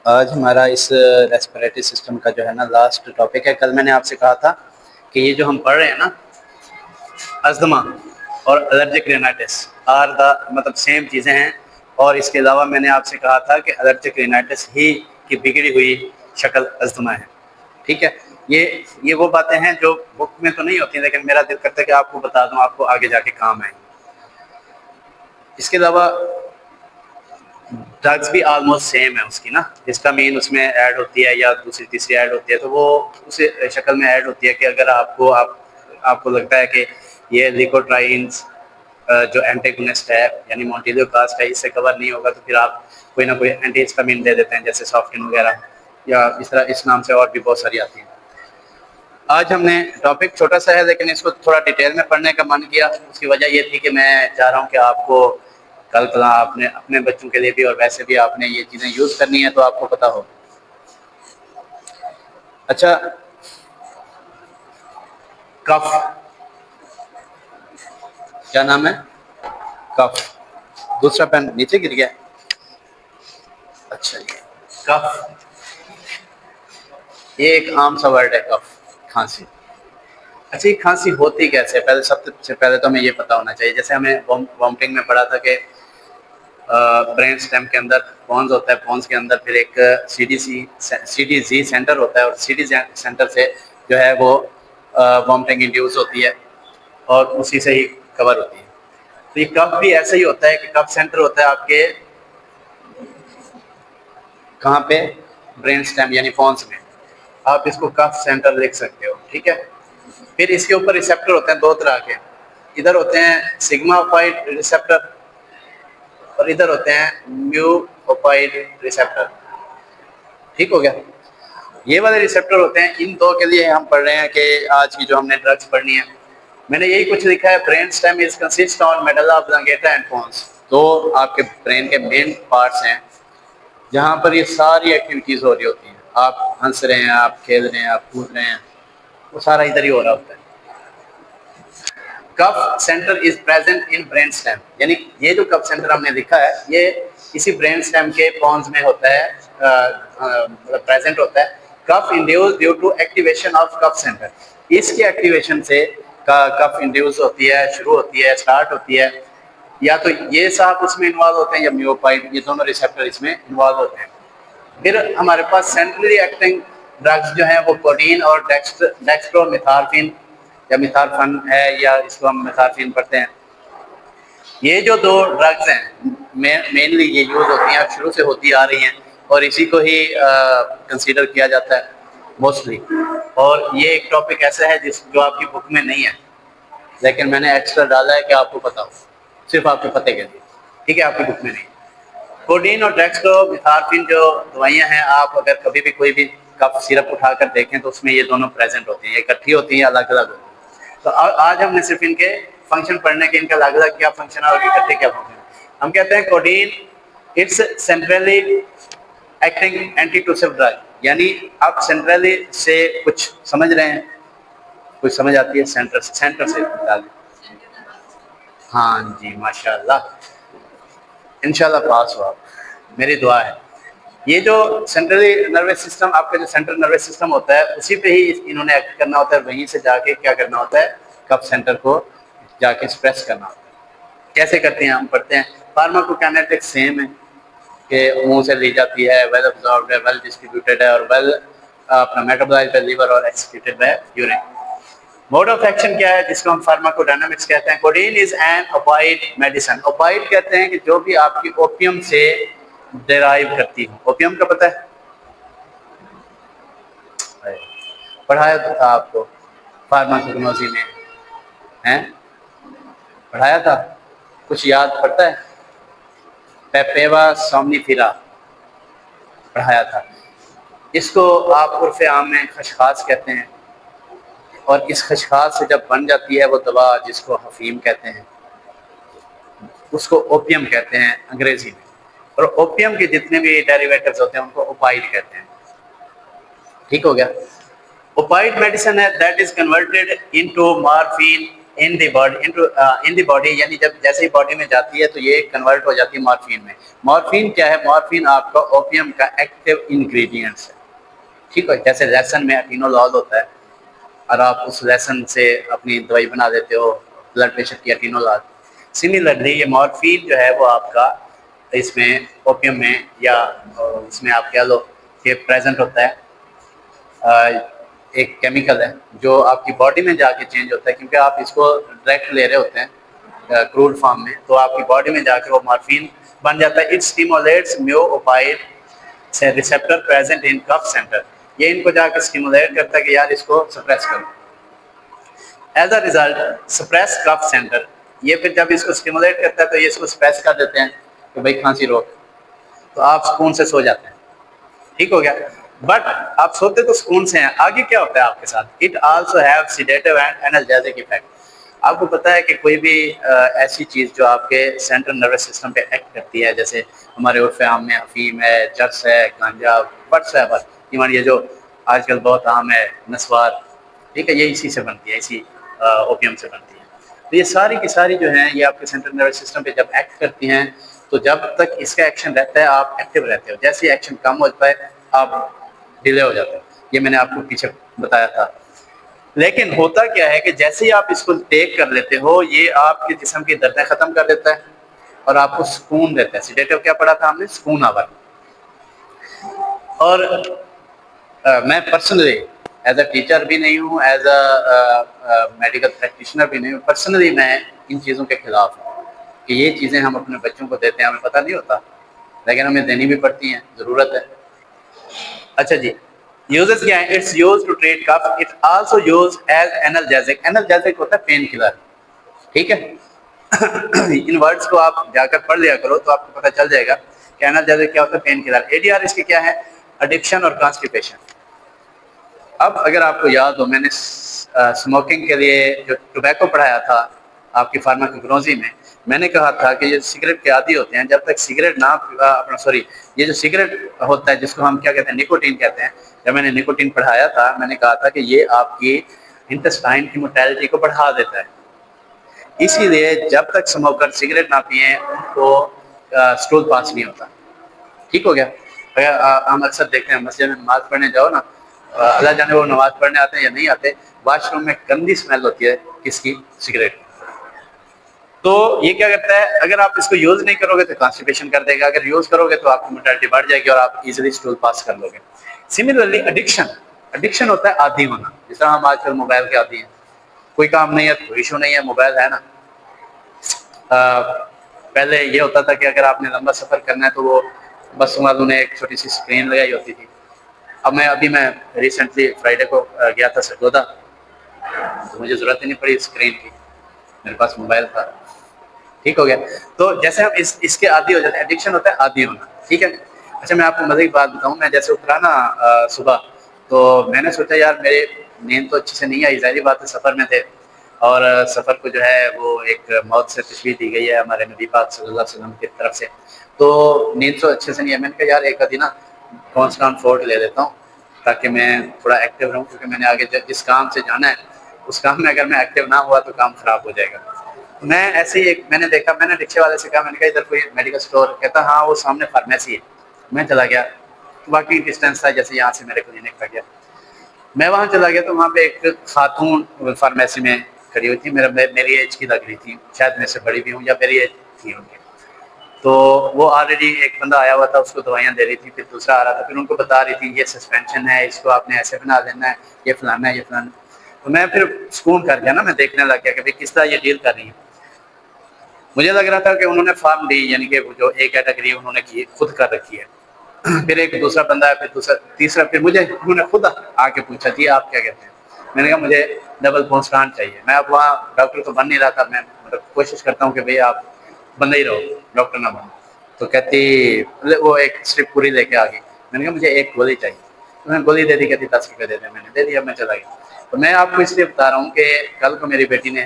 آج ہمارا اس respiratory system کا جو ہے نا لاسٹ ٹاپک ہے. کل میں نے آپ سے کہا تھا کہ یہ جو ہم پڑھ رہے ہیں نا ازدما اور الرجک رینائٹس مطلب سیم چیزیں ہیں. اور اس کے علاوہ میں نے آپ سے کہا تھا کہ الرجک رینائٹس ہی کی بگڑی ہوئی شکل ازدما ہے. ٹھیک ہے, یہ وہ باتیں ہیں جو بک میں تو نہیں ہوتی ہیں, لیکن میرا دل کرتا ہے کہ آپ کو بتا دوں, آپ کو آگے جا کے کام آئیں. اس کے علاوہ ڈرگس بھی آلموسٹ سیم ہے اس کی نا, ہسٹامین اس میں ایڈ ہوتی ہے یا دوسری تیسری ایڈ ہوتی ہے, تو وہ اسی شکل میں ایڈ ہوتی ہے کہ اگر آپ کو لگتا ہے کہ یہ لیکوٹرائنز جو اینٹیگونسٹ ہے یعنی مونٹیلیو کاسٹ ہے, اس سے کور نہیں ہوگا, تو پھر آپ کوئی نہ کوئی اینٹی ہسٹامین دے دیتے ہیں جیسے سافٹن وغیرہ, یا اس طرح اس نام سے اور بھی بہت ساری آتی ہیں. آج ہم نے ٹاپک چھوٹا سا ہے لیکن اس کو تھوڑا ڈیٹیل میں پڑھنے کا من کیا. اس کی وجہ یہ تھی کہ میں چاہ رہا ہوں کہ آپ کو کل اپنے بچوں کے لیے بھی اور ویسے بھی آپ نے یہ چیزیں یوز کرنی ہے تو آپ کو پتہ ہو. اچھا, کف کیا نام ہے؟ کف. دوسرا پین نیچے گر گیا. اچھا جی, کف یہ ایک عام سا ورڈ ہے کف, کھانسی. اچھا, یہ کھانسی ہوتی کیسے؟ سب سے پہلے تو ہمیں یہ پتا ہونا چاہیے. جیسے ہمیں وامٹنگ میں پڑھا تھا کہ برین اسٹیم کے اندر پونز ہوتا ہے, پونز کے اندر پھر ایک سی ڈی زی سینٹر ہوتا ہے, اور سی ڈی سینٹر سے جو ہے وہ وامٹنگ انڈیوس ہوتی ہے اور اسی سے ہی کور ہوتی ہے. تو یہ کف بھی ایسا ہی ہوتا ہے کہ کف سینٹر ہوتا ہے آپ کے کہاں پہ؟ برین اسٹیم یعنی پونز میں. آپ اس کو کف سینٹر لکھ سکتے ہو. ٹھیک ہے, پھر اس کے اوپر ریسیپٹر ہوتے ہیں دو طرح کے. ادھر ہوتے ہیں سگما اوپائڈ ریسیپٹر اور ادھر ہوتے ہیں میو اوپائڈ ریسیپٹر. ٹھیک ہو گیا. یہ والے ریسیپٹر ہوتے ہیں, ان دو کے لیے ہم پڑھ رہے ہیں کہ آج کی جو ہم نے ڈرگس پڑھنی ہے. میں نے یہی کچھ لکھا ہے, brain stem is consist on medulla oblongata and pons. تو آپ کے برین کے مین پارٹس ہیں جہاں پر یہ ساری ایکٹیویٹیز ہو رہی ہوتی ہیں. آپ ہنس رہے ہیں, آپ کھیل رہے ہیں, آپ کود رہے ہیں, وہ سارا ادھر ہی ہو رہا ہوتا ہے. Cough centre is present in brain stem, یعنی یہ جو کف سینٹر ہم نے لکھا ہے یہ اسی برین اسٹیم کے پونز میں ہوتا ہے, پریزنٹ ہوتا ہے. Cough induce due to activation of cough centre. اس کی ایکٹیویشن سے کف انڈیوس ہوتی ہے, شروع ہوتی ہے, اسٹارٹ ہوتی ہے. یا تو یہ صاحب اس میں انوالو ہوتے ہیں یا میوپائڈ, یہ دونوں ریسیپٹر اس میں انوالو ہوتے ہیں. پھر ہمارے پاس سینٹرلی ایکٹنگ ڈرگس جو ہیں وہ کوڈین اور ڈیکسٹرو میتھارفین یا میتھارفن ہے, یا اس کو ہم میتھارفین پڑھتے ہیں. یہ جو دو ڈرگس ہیں مینلی یہ یوز ہوتی ہیں, شروع سے ہوتی آ رہی ہیں, اور اسی کو ہی کنسیڈر کیا جاتا ہے موسٹلی. اور یہ ایک ٹاپک ایسا ہے جو آپ کی بک میں نہیں ہے, لیکن میں نے ایکسٹرا ڈالا ہے کہ آپ کو پتا ہو, صرف آپ کے پتے کے لیے. ٹھیک ہے, آپ کی بک میں نہیں. کوڈین اور ڈیکسٹرو میتھارفین جو دوائیاں ہیں, آپ اگر کبھی بھی کوئی بھی کف سیرپ اٹھا کر دیکھیں تو اس میں یہ دونوں پریزنٹ ہوتی ہیں, اکٹھی ہوتی ہیں, الگ الگ ہوتی ہیں. تو آج ہم نے صرف ان کے فنکشن پڑھنے کے, ان کا الگ الگ کیا فنکشن ہے اور اکٹھے کیا فنکشن ہے. ہم کہتے ہیں codeine it's centrally acting antitussive drug, یعنی آپ سینٹرلی سے کچھ سمجھ رہے ہیں, کچھ سمجھ آتی ہے سینٹر سے ڈالیں. ہاں جی, ماشاء اللہ, انشاءاللہ پاس ہو آپ, میری دعا ہے. یہ جو سینٹرلی نروس سسٹم, آپ کا جو سینٹرل نروس سسٹم ہوتا ہے اسی پہ ہی انہوں نے ایکٹ کرنا ہوتا ہے, وہیں سے جا کے کیا کرنا ہوتا ہے, کف سینٹر کو جا کے اسپریس کرنا ہوتا ہے. کیسے کرتے ہیں ہم پڑھتے ہیں. فارماکوکائنیٹکس سیم ہے کہ منہ سے لی جاتی ہے, ویل ابزاربڈ ہے, ویل ڈسٹریبیوٹیڈ ہے, اور ویل اپنا میٹابولائزڈ ہے لیور اور ایکسکریٹڈ ہے یورین. موڈ آف ایکشن کیا ہے جس کو ہم فارماکو ڈائنامکس کہتے ہیں. Codeine is an opioid medicine. Opioid کہتے ہیں کہ جو بھی آپ کی اوپیم سے ڈیرائیو کرتی ہے. اوپیم کا پتہ ہے, پڑھایا تو تھا آپ کو فارماکوگنوسی میں, ہیں پڑھایا تھا, کچھ یاد پڑتا ہے؟ پیپیوا سومنیفیرا پڑھایا تھا. اس کو آپ عرف عام میں خشخاص کہتے ہیں, اور اس خشخاص سے جب بن جاتی ہے وہ دوا جس کو حفیم کہتے ہیں, اس کو اوپیم کہتے ہیں انگریزی میں. اور اوپیم کے جتنے بھی ڈیریویٹیوز ہوتے ہیں ان کو اوپائڈ کہتے ہیں. ٹھیک ہو گیا. اوپائڈ میڈیسن ہے that is converted into مارفین in the body یعنی جب جیسے ہی باڈی میں جاتی ہے تو یہ کنورٹ ہو جاتی ہے مارفین میں. مارفین کیا ہے؟ مارفین آپ کا اوپیم کا ایکٹیو انگریڈینٹس ہے. ٹھیک ہے، جیسے لیسن میں اٹینولول ہوتا ہے اور آپ اس لیسن سے اپنی دوائی بنا دیتے ہو بلڈ پریشر کی اٹینولول. سملرلی یہ مارفین جو ہے وہ آپ کا اس میں اوپیم میں یا اس میں آپ کہہ لو کہ پریزنٹ ہوتا ہے. ایک کیمیکل ہے جو آپ کی باڈی میں جا کے چینج ہوتا ہے، کیونکہ آپ اس کو ڈائریکٹ لے رہے ہوتے ہیں کروڈ فارم میں، تو آپ کی باڈی میں جا کے وہ مارفین بن جاتا ہے. It stimulates mu opioid receptor present in cough centre. یہ ان کو جا کے سٹیمولیٹ کرتا ہے کہ یار اس کو سپریس کرو. As a result suppress cough centre, یہ پھر جب اس کو سٹیمولیٹ کرتا ہے تو یہ اس کو سپریس کر دیتے ہیں کہ بھائی کھانسی روک، تو آپ سکون سے سو جاتے ہیں. ٹھیک ہو گیا. بٹ آپ سوتے تو سکون سے ہیں، آگے کیا ہوتا ہے آپ کے ساتھ؟ It also have sedative and analgesic effect. آپ کو پتا ہے کہ کوئی بھی ایسی چیز جو آپ کے سینٹرل نروس سسٹم پہ ایکٹ کرتی ہے، جیسے ہمارے عرف عام میں افیم ہے، چرس ہے، گانجا، بٹس ہے، بس ایون یہ جو آج کل بہت عام ہے نسوار، ٹھیک ہے، یہ اسی سے بنتی ہے، اسی اوپیم سے بنتی ہے. تو یہ ساری کی ساری جو ہیں یہ آپ کے سینٹرل نروس سسٹم پہ جب ایکٹ کرتی ہیں تو جب تک اس کا ایکشن رہتا ہے آپ ایکٹیو رہتے ہو. جیسے ایکشن کم ہوتا ہے آپ ڈیلے ہو جاتے ہیں. یہ میں نے آپ کو پیچھے بتایا تھا. لیکن ہوتا کیا ہے کہ جیسے ہی آپ اس کو ٹیک کر لیتے ہو یہ آپ کے جسم کی دردیں ختم کر دیتا ہے اور آپ کو سکون دیتا ہے. سیڈیٹو کیا پڑھا تھا ہم نے؟ سکون آور. اور میں پرسنلی ایز اے ٹیچر بھی نہیں ہوں، ایز اے میڈیکل پریکٹیشنر بھی نہیں ہوں. پرسنلی میں ان چیزوں کے خلاف ہوں کہ یہ چیزیں ہم اپنے بچوں کو دیتے ہیں، ہمیں پتہ نہیں ہوتا لیکن ہمیں دینی بھی پڑتی ہیں، ضرورت ہے. اچھا جی، یوزز کیا ہیں؟ It's use to treat cough. It also use as analgesic. Analgesic ہوتا ہے پین کلر. ٹھیک ہے، ان ورڈز کو آپ جا کر پڑھ لیا کرو تو آپ کو پتہ چل جائے گا کہ انالجیسک کیا ہوتا ہے، painkiller. A D R اس کے کیا ہے؟ ایڈکشن اور کانسٹیپیشن. اب اگر آپ کو یاد ہو، میں نے اسموکنگ کے لیے جو ٹوبیکو پڑھایا تھا آپ کی فارماکوگنوزی میں نے کہا تھا کہ یہ سگریٹ کے عادی ہوتے ہیں، جب تک سگریٹ نہ یہ جو سگریٹ ہوتا ہے جس کو ہم کیا کہتے ہیں، نکوٹین کہتے ہیں. جب میں نے نکوٹین پڑھایا تھا میں نے کہا تھا کہ یہ آپ کی انٹسٹائن کی موٹیلٹی کو بڑھا دیتا ہے. اسی لیے جب تک اسموکر سگریٹ نہ پئیں ان کو اسٹول پاس نہیں ہوتا. ٹھیک ہو گیا. اگر ہم اکثر دیکھتے ہیں مسجد میں نماز پڑھنے جاؤ نا، اللہ جانے وہ نماز پڑھنے آتے ہیں یا نہیں آتے، واش روم میں گندی اسمیل ہوتی ہے کس کی؟ سگریٹ. تو یہ کیا کرتا ہے؟ اگر آپ اس کو یوز نہیں کرو گے تو کانسٹیپیشن کر دے گا، اگر یوز کرو گے تو آپ کی موٹیلٹی بڑھ جائے گی اور آپ ایزیلی اسٹول پاس کر لو گے. سملرلی ایڈکشن ہوتا ہے عادی ہونا. جس طرح ہم آج کل موبائل کے عادی ہیں، کوئی کام نہیں ہے، کوئی ایشو نہیں ہے، موبائل ہے نا. پہلے یہ ہوتا تھا کہ اگر آپ نے لمبا سفر کرنا ہے تو وہ بس والوں نے ایک چھوٹی سی اسکرین لگائی ہوتی تھی. اب میں ریسنٹلی فرائیڈے کو گیا تھا سرگودا، تو مجھے ضرورت ہی نہیں پڑی اسکرین کی، میرے پاس موبائل تھا. ٹھیک ہو گیا. تو جیسے ہم اس کے عادی ہو جاتے ہیں، ایڈکشن ہوتا ہے عادی ہونا. ٹھیک ہے. اچھا میں آپ کو مزے کی بات بتاؤں، میں جیسے اترا نا صبح، تو میں نے سوچا یار میرے نیند تو اچھی سے نہیں آئی، ظاہری بات ہے سفر میں تھے اور سفر کو جو ہے وہ ایک موت سے تشبیہ دی گئی ہے ہمارے نبی پاک صلی اللہ علیہ وسلم کی طرف سے. تو نیند تو اچھے سے نہیں ہے. میں نے کہا یار ایک آدھی نا کانسٹانٹ فورٹ لے لیتا ہوں تاکہ میں تھوڑا ایکٹیو رہوں، کیونکہ میں نے آگے جس کام سے جانا ہے اس کام میں اگر میں ایکٹیو نہ ہوا تو کام خراب ہو جائے گا. میں ایسے ہی میں نے دیکھا، میں نے رکشے والے سے کہا، میں نے کہا ادھر کوئی میڈیکل اسٹور؟ کہتا ہاں وہ سامنے فارمیسی ہے. میں چلا گیا، باقی ڈسٹینس تھا جیسے یہاں سے میرے کلینک کا گیا. میں وہاں چلا گیا تو وہاں پہ ایک خاتون فارمیسی میں کھڑی ہوئی تھی، میری ایج کی لگ رہی تھی، شاید میرے سے بڑی بھی ہوں یا میری ایج تھی ان کی. تو وہ آلریڈی ایک بندہ آیا ہوا تھا، اس کو دوائیاں دے رہی تھی، پھر دوسرا آ رہا تھا، پھر ان کو بتا رہی تھی یہ سسپینشن ہے، اس کو آپ نے ایسے بنا لینا ہے، یہ فلانا ہے، یہ فلانا. تو میں پھر سکون کر گیا نا، میں دیکھنے لگ گیا کہ کس طرح یہ ڈیل کر رہی ہے. مجھے لگ رہا تھا کہ انہوں نے فارم ڈی یعنی کہ جو ایک کیٹیگری انہوں نے کی خود کر رکھی ہے. پھر ایک دوسرا بندہ ہے، پھر دوسرا تیسرا، پھر مجھے انہوں نے خود آ کے پوچھا جی آپ کیا کہتے ہیں. میں نے کہا مجھے ڈبل کانسٹانٹ چاہیے. میں اب وہاں ڈاکٹر تو بن نہیں رہا تھا، میں کوشش کرتا ہوں کہ بھئی آپ بندہ ہی رہو، ڈاکٹر نہ بنو. تو کہتی وہ ایک اسٹرپ پوری لے کے آ گئی. میں نے کہا مجھے ایک گولی چاہیے. تو میں نے گولی دے دی، کہتی 10 روپے دے دیں. میں نے دے دیا، میں چلا گیا. تو میں آپ کو اس لیے بتا رہا ہوں کہ کل کو میری بیٹی نے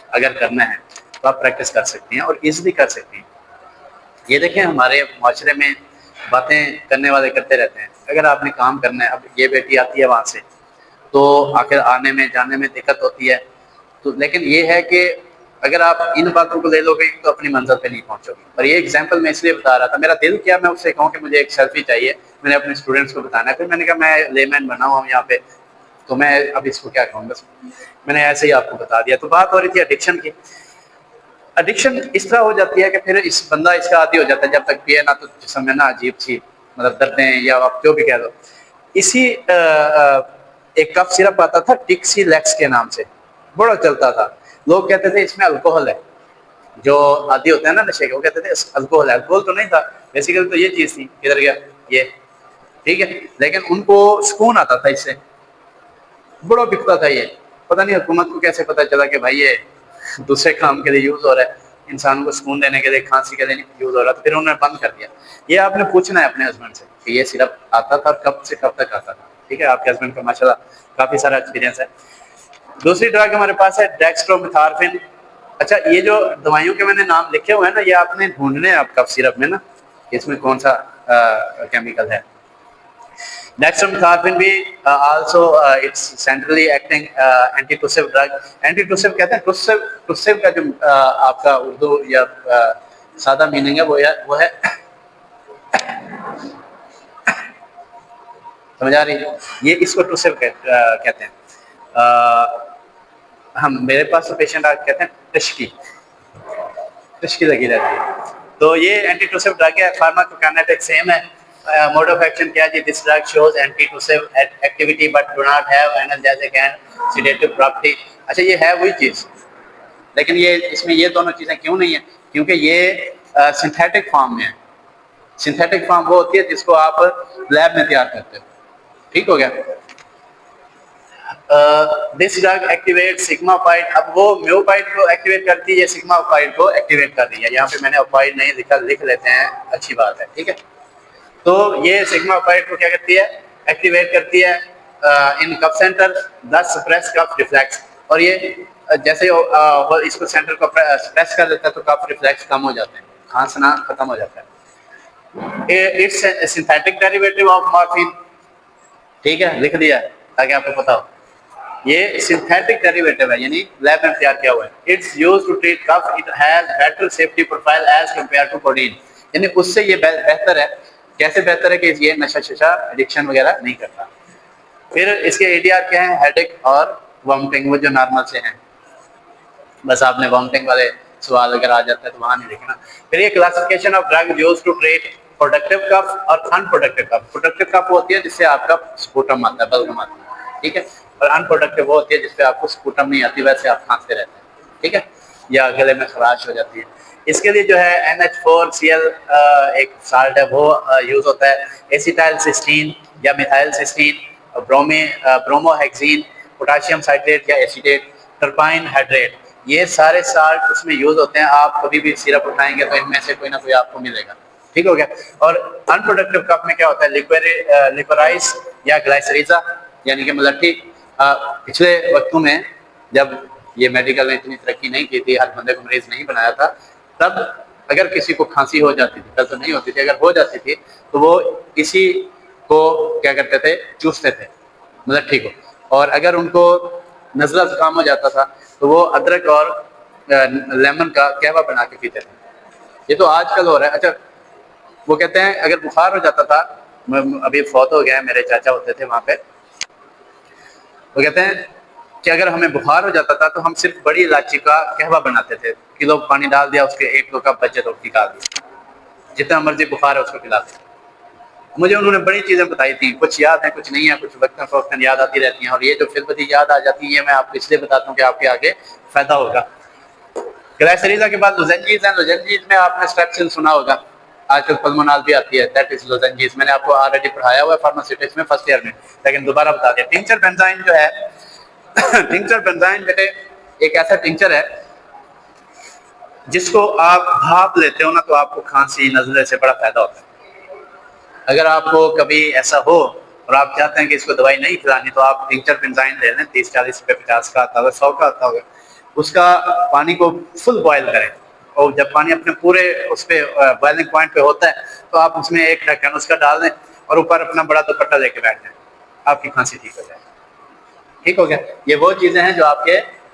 اگر کرنا ہے تو آپ پریکٹس کر سکتی ہیں اور ایزیلی کر سکتی ہیں. یہ دیکھیں ہمارے معاشرے میں باتیں کرنے والے کرتے رہتے ہیں. اگر آپ نے کام کرنا ہے، اب یہ بیٹی آتی ہے وہاں سے تو آخر آنے میں جانے میں دقت ہوتی ہے، تو لیکن یہ ہے کہ اگر آپ ان باتوں کو لے لو گے تو اپنی منزل پہ نہیں پہنچو گے. اور یہ ایگزامپل میں اس لیے بتا رہا تھا, میرا دل کیا میں اس سے کہوں کہ مجھے ایک سیلفی چاہیے, میں نے اپنے اسٹوڈنٹس کو بتانا ہے. پھر میں نے کہا میں لے مین بنا ہوا ہوں یہاں پہ, تو میں اب اس کو کیا کہوں, بس میں نے ایسے ہی آپ کو بتا دیا. تو بات ہو رہی تھی ایڈکشن کی. ایڈکشن اس طرح ہو جاتی ہے کہ پھر اس بندہ اس کا عادی ہو جاتا ہے, جب تک پیے نہ تو جسم میں نا عجیب سی مطلب دردیں یا آپ جو بھی کہہ دو. اسی ایک کف سرپ آتا تھا ٹکسی لیکس کے نام سے, بڑا چلتا تھا. لوگ کہتے تھے اس میں الکوہل ہے, جو عادی ہوتا ہے نا نشے کے وہ کہتے تھے الکوہل ہے. الکوہل تو نہیں تھا, بیسیکلی تو یہ چیز تھی. کدھر گیا یہ, ٹھیک ہے, لیکن ان کو سکون آتا تھا اس سے, بڑا بکتا تھا یہ. پتہ نہیں حکومت کو کیسے پتا چلا کہ بھائی یہ دوسرے کام کے لیے یوز ہو رہا ہے, انسانوں کو سکون دینے کے لیے, کھانسی کے لیے یوز ہو رہا ہے, تو پھر انہوں نے بند کر دیا. یہ آپ نے پوچھنا ہے اپنے ہسبینڈ سے کہ یہ سرپ آتا تھا کب سے کب تک آتا تھا. ٹھیک ہے, آپ کے ہسبینڈ کا ماشاءاللہ کافی سارا ایکسپیرینس ہے. دوسری ڈرگ ہمارے پاس ہے ڈیکسٹرومیتھارفن. اچھا, یہ جو دوائیوں کے میں نے نام لکھے ہوئے ہیں نا, یہ آپ نے ڈھونڈنے ہیں آپ کف سرپ میں نا, اس میں کون سا کیمیکل ہے. ڈیکسٹرومیتھارفن بھی also it's centrally acting antitussive drug. Antitussive کہتے ہیں, ٹوسیو کا جو آپ کا اردو یا سادہ میننگ ہے وہ ہے سمجھ آ رہی ہے, یہ اس کو ٹوسیو کہتے ہیں. ہم میرے پاس پیشنٹ آ کہتے ہیں ٹشکی لگی رہتی ہے. تو یہ اینٹی ٹوسیو ڈرگ ہے. فارماکوکائنیٹک سیم ہے. موڈ آف ایکشن کیا جی, this drug shows antitussive activity but do not have analgesic and sedative property. اچھا, یہ ہے وہی چیز, لیکن یہ اس میں یہ دونوں چیزیں کیوں نہیں ہیں, کیونکہ یہ سنتھیٹک فارم میں ہے. سنتھیٹک فارم وہ ہوتی ہے جس کو آپ لیب میں تیار کرتے ہو. ٹھیک ہو گیا. This drug activate sigma fight. اب وہ میوفائٹ کو ایکٹیویٹ کرتی ہے, یہ سگما فائٹ کو ایکٹیویٹ کر رہی ہے. یہاں پہ میں نے فائٹ نہیں لکھا, لکھ لیتے ہیں, اچھی بات ہے. ٹھیک ہے, تو یہ سگما فائٹ کو کیا کرتی ہے, ایکٹیویٹ کرتی ہے ان کف سینٹر دس سپریس کف ریفلیکس. اور یہ جیسے اس کو سینٹر کو پریس کر دیتا ہے تو کف ریفلیکس کم ہو جاتے ہیں, کھانسنا ختم ہو جاتا ہے. It's synthetic derivative of morphine. ٹھیک ہے, لکھ دیا تاکہ آپ کو پتا ہو. یہ سنتھیٹک ڈیریویٹو ہے, یعنی لیب میں تیار کیا ہوا ہے. It's use to treat cough, it has better safety profile as compare to codeine. یعنی اس سے یہ بہتر ہے. کیسے بہتر ہے کہ یہ نشہ ششہ ایڈکشن وغیرہ نہیں کرتا. پھر اس کے اے ڈی آر کیا ہیں, ہیڈ ایک اور وامٹنگ, وہ جو نارمل سے ہیں. بس آپ نے وامٹنگ والے سوال اگر آ جاتا ہے تو وہاں نہیں لکھنا. پھر یہ classification of drug use to treat productive cough اور ان پروڈکٹیو کف. پروڈکٹیو کف ہوتی ہے جس سے آپ کا سپوٹم آتا ہے, بلغم آتا ہے. ٹھیک ہے, اور ان پروڈکٹیو وہ ہوتی ہے جس پہ آپ کو سپوٹم نہیں آتی, ویسے آپ کھانستے رہتے ہیں. ٹھیک ہے, یا گلے میں خراش ہو جاتی ہے. اس کے لیے جو ہے NH4Cl ایک سالٹ ہے, وہ یوز ہوتا ہے. ایسیٹائل سسٹین یا میتھائل سسٹین, برومو ہیکسین, پوٹاشیم سائٹریٹ یا ایسیٹیٹ, ٹرپائن ہائڈریٹ, یہ سارے سالٹ اس میں یوز ہوتے ہیں. آپ کبھی بھی سیرپ اٹھائیں گے تو ان میں سے کوئی نہ کوئی آپ کو ملے گا. ٹھیک ہو گیا. اور ان پروڈکٹیو کف میں کیا ہوتا ہے, لیکورائز یا گلائسریزا یعنی کہ ملٹھی. پچھلے وقتوں میں جب یہ میڈیکل نے اتنی ترقی نہیں کی تھی, ہر بندے کو مریض نہیں بنایا تھا, تب اگر کسی کو کھانسی ہو جاتی تھی, کل تو نہیں ہوتی تھی, اگر ہو جاتی تھی تو وہ کسی کو کیا کرتے تھے, چوستے تھے ملٹھی کو. اور اگر ان کو نزلہ زکام ہو جاتا تھا تو وہ ادرک اور لیمن کا قہوہ بنا کے پیتے تھے. یہ تو آج کل ہو رہا ہے. اچھا, وہ کہتے ہیں اگر بخار ہو جاتا تھا, ابھی فوت ہو گیا, میرے چاچا ہوتے تھے وہاں پہ, وہ کہتے ہیں کہ اگر ہمیں بخار ہو جاتا تھا تو ہم صرف بڑی الائچی کا قہوہ بناتے تھے. کلو پانی ڈال دیا, اس کے 1-2 کپ بچے تو نکال دیا, جتنا مرضی بخار ہے اس کو پلاتے. مجھے انہوں نے بڑی چیزیں بتائی تھیں, کچھ یاد ہیں کچھ نہیں ہیں, کچھ وقتاً فوقتاً یاد آتی رہتی ہیں. اور یہ جو فطرتی یاد آ جاتی ہیں یہ میں آپ کو اس لیے بتاتا ہوں کہ آپ کے آگے فائدہ ہوگا. گلائسریزا کے بعد لوزنجیز ہیں. لوزنجیز میں آپ نے اسٹریپسل سنا ہوگا, آج کل پلمونال بھی آتی ہے, دیٹ از لوزنجیز. میں نے آپ کو آلریڈی پڑھایا ہوا ہے فارماسیوٹکس میں فرسٹ ایئر میں, لیکن دوبارہ بتا دیا. ٹنکچر بنزائن جو ہے, ٹنکچر بنزائن بیٹے ایک ایسا ٹنکچر ہے جس کو آپ بھاپ لیتے ہو نا تو آپ کو کھانسی نزلے سے بڑا فائدہ ہوتا ہے. اگر آپ کو کبھی ایسا ہو اور آپ چاہتے ہیں کہ اس کو دوائی نہیں کھلانی تو آپ ٹنکچر بنزائن لے لیں. 30-40 روپے 50 کا آتا ہوگا, 100 کا آتا ہوگا. اس کا پانی کو فل بوائل کریں, اور جب پانی اپنے پورے اس پہ بوائلنگ پوائنٹ پہ ہوتا ہے تو آپ اس میں ایک ڈھکن اس کا ڈال دیں اور اوپر اپنا بڑا دوپٹہ لے کے بیٹھ جائیں, آپ کی کھانسی ٹھیک ہو جائے. ٹھیک ہو گیا. یہ وہ چیزیں ہیں جو آپ کے